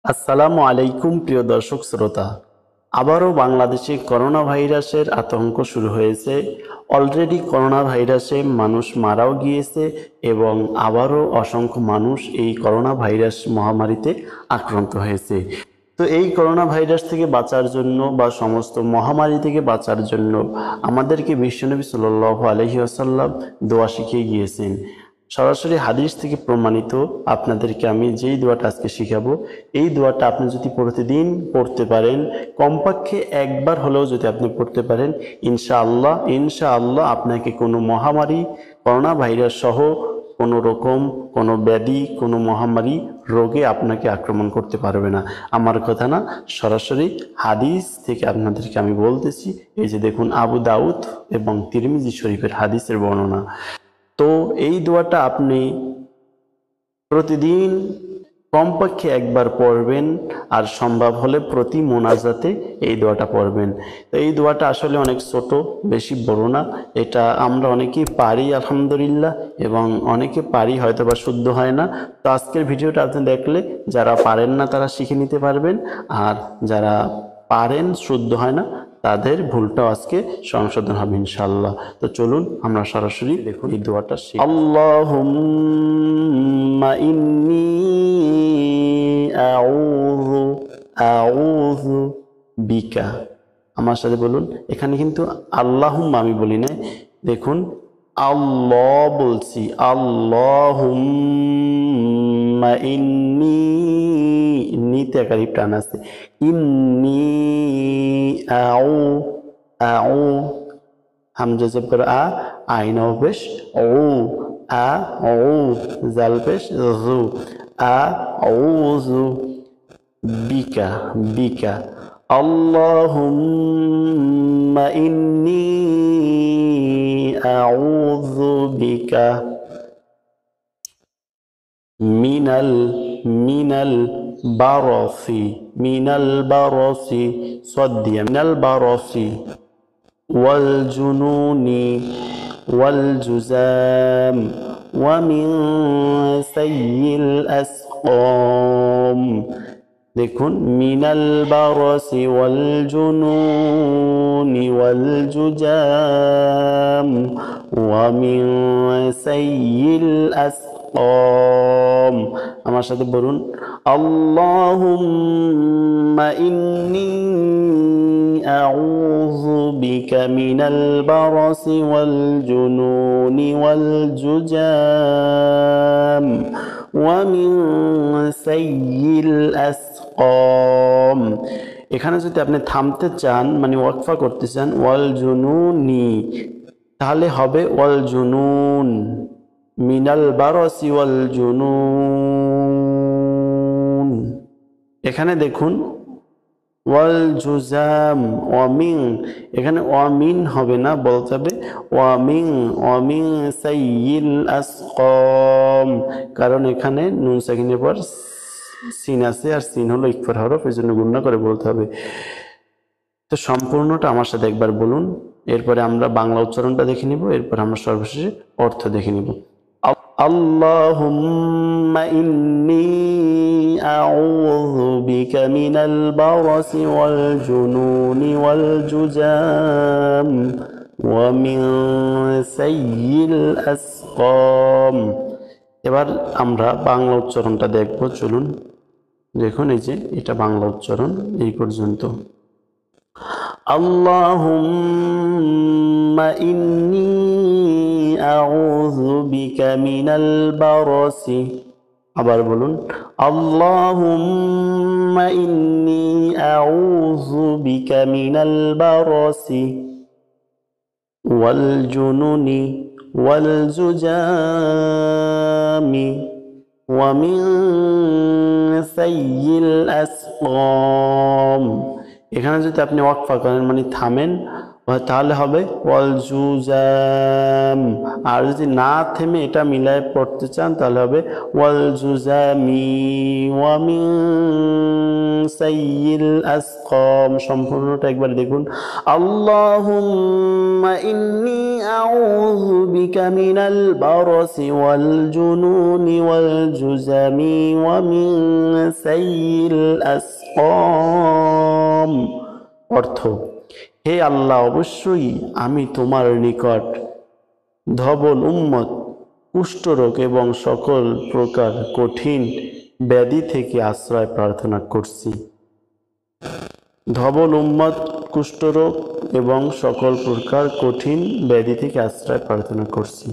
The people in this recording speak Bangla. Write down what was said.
আসসালামু আলাইকুম প্রিয় দর্শক শ্রোতা। আবারও বাংলাদেশে করোনা ভাইরাসের আতঙ্ক শুরু হয়েছে। অলরেডি করোনা ভাইরাসে মানুষ মারাও গিয়েছে এবং আবারও অসংখ্য মানুষ এই করোনা ভাইরাস মহামারীতে আক্রান্ত হয়েছে। তো এই করোনা ভাইরাস থেকে বাঁচার জন্য বা সমস্ত মহামারী থেকে বাঁচার জন্য আমাদেরকে বিশ্বনবী সাল্লাল্লাহু আলাইহি ওয়াসাল্লাম দোয়া শিখিয়ে গিয়েছেন। সরাসরি হাদিস থেকে প্রমাণিত আপনাদেরকে আমি যেই দোয়াটা আজকে শিখাবো, এই দোয়াটা আপনি যদি প্রতিদিন পড়তে পারেন, কমপক্ষে একবার হলেও যদি আপনি পড়তে পারেন, ইনশাআল্লাহ আপনাকে কোনো মহামারী, করোনা ভাইরাস সহ কোনো রকম কোনো ব্যাধি, কোনো মহামারী রোগে আপনাকে আক্রমণ করতে পারবে না। আমার কথা না, সরাসরি হাদিস থেকে আপনাদেরকে আমি বলতেছি। এই যে দেখুন, আবু দাউদ এবং তিরমিজি শরীফের হাদিসের বর্ণনা। তো এই দোয়াটা আপনি প্রতিদিন কমপক্ষে একবার পড়বেন, আর সম্ভব হলে প্রতি মোনাজাতে এই দোয়াটা পড়বেন। তো এই দোয়াটা আসলে অনেক ছোট, বেশি বড় না। এটা আমরা অনেকেই পারি আলহামদুলিল্লাহ, এবং অনেকে পারি হয়তো বা শুদ্ধ হয় না। তো আজকের ভিডিওটা আপনি দেখলে যারা পারেন না তারা শিখে নিতে পারবেন, আর যারা পারেন, শুদ্ধ হয় না, তাদের ভুলটাও আজকে সংশোধন হবে ইনশাআল্লাহ। তো চলুন আমরা সরাসরি দেখুন এই দোয়াটা শিখি। আল্লাহুম্মা ইন্নী আউযু বিকা। আমার সাথে বলুন। এখানে কিন্তু আল্লাহুম্মা আমি বলি না, দেখুন আল্লাহ বলছি। আল্লাহুম্মা ইন্নী, নিতে একারি প্রাণ আছে। ইন্নী আউ, আউ হামজা জবর আ, আইন পেশ ও, আ ও, জাল পেশ জু, আ আউযু বিকা, বিকা। আল্লাহুম্মা ইন্নী আউযু বিকা মিনাল, মিনাল বারসি, মিনাল বারসি, সদ্দিয়া, মিনাল বারসি ওয়াল জুনুনি ওয়াল জুজাম ওয়া মিন সাইয়িল আসকাম। দেখুন, মিনাল বারসি ওয়াল জুনুনি ওয়াল জুজাম ওয়া মিন সাইয়িল আসকাম। আমার সাথে বলুন, আল্লাহুম্মা ইন্নী আউযু বিকা মিনাল বারসি ওয়াল জুনুনি ওয়াল জুজাম ওয়া মিন সাইয়িল আসকাম। এখানে যদি আপনি থামতে চান, মানে ওয়াকফা করতে চান, ওয়াল জুনুনি, তাহলে হবে ওয়াল জুনুন, মিনাল বারসি ওয়াল জুনুন। এখানে দেখুন ওয়াল জুজাম, ওয়ামিন, এখানে ওয়ামিন হবে না, বলতে হবে ওয়ামিন, ওয়ামিন সাইয়িল আসকাম, কারণ এখানে নুন সাকিনের পর সিন আছে, আর সিন হলো ইকফার হরফ, এই জন্য গুণনা করে বলতে হবে। তো সম্পূর্ণটা আমার সাথে একবার বলুন, এরপরে আমরা বাংলা উচ্চারণটা দেখে নিব, এরপর আমরা সর্বশেষে অর্থ দেখে নিব। আল্লাহুম্মা ইন্নী আউযু বিকা মিনাল বারসি ওয়াল জুনুনি ওয়াল জুজাম ওয়া মিন সাইয়িল আসকাম। এবার আমরা বাংলা উচ্চারণটা দেখব, চলুন। দেখুন, এই যে এটা বাংলা উচ্চারণ এই পর্যন্ত। আল্লাহুম্মা ইন্নী আউযু বিকা মিনাল বারসি। আবার বলুন, আল্লাহুম্মা ইন্নী আউযু বিকা মিনাল বারসি ওয়াল জুনুনি ওয়াল জুজামি ওয়া মিন সাইয়িল আসকাম। এখানে যদি আপনি ওয়াকফা করেন, মানে থামেন, তাহলে হবে ওয়াল জুজাম। আর যদি না থেমে এটা মিলায় পড়তে চান, তাহলে হবে ওয়াল জুজামি ওয়া মিন সাইয়িল আসকাম। সম্পূর্ণটা একবার দেখুন। আল্লাহুম্মা ইন্নী আউযু বিকা মিনাল বারসি ওয়াল জুনুনি ওয়াল জুজামি ওয়া মিন সাইয়িল আসকাম। অর্থ, হে আল্লাহ, অবশ্যই আমি তোমার নিকট ধবল উম্মত, কুষ্ঠরোগ এবং সকল প্রকার কঠিন ব্যাধি থেকে আশ্রয় প্রার্থনা করছি। ধবল উম্মত, কুষ্ঠরোগ এবং সকল প্রকার কঠিন ব্যাধি থেকে আশ্রয় প্রার্থনা করছি।